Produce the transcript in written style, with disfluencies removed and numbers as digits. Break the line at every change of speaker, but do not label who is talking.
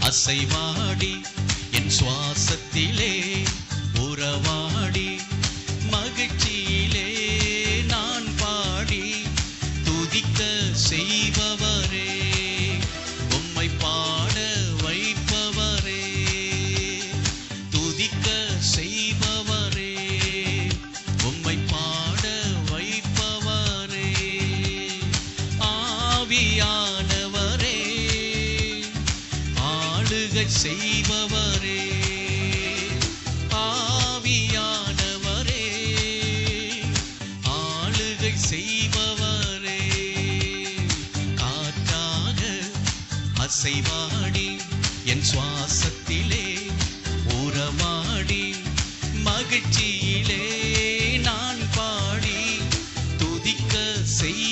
அசைவாடி என் சுவாசத்திலே உறவாடி மகிழ்ச்சியிலே நான் பாடி துதிக்க செய்பவரே, உம்மை பாட வைப்பவரே, துதிக்க செய்பவரே, உம்மை பாட வைப்பவரே. ஆவியானவரே, ஆளுகை செய்பவரே, ஆவியானவரே, ஆளுகை செய்பவரே. காற்றாக அசைவாடி என் சுவாசத்திலே உறவாடி மகிழ்ச்சியிலே நான் பாடி துதிக்க செய்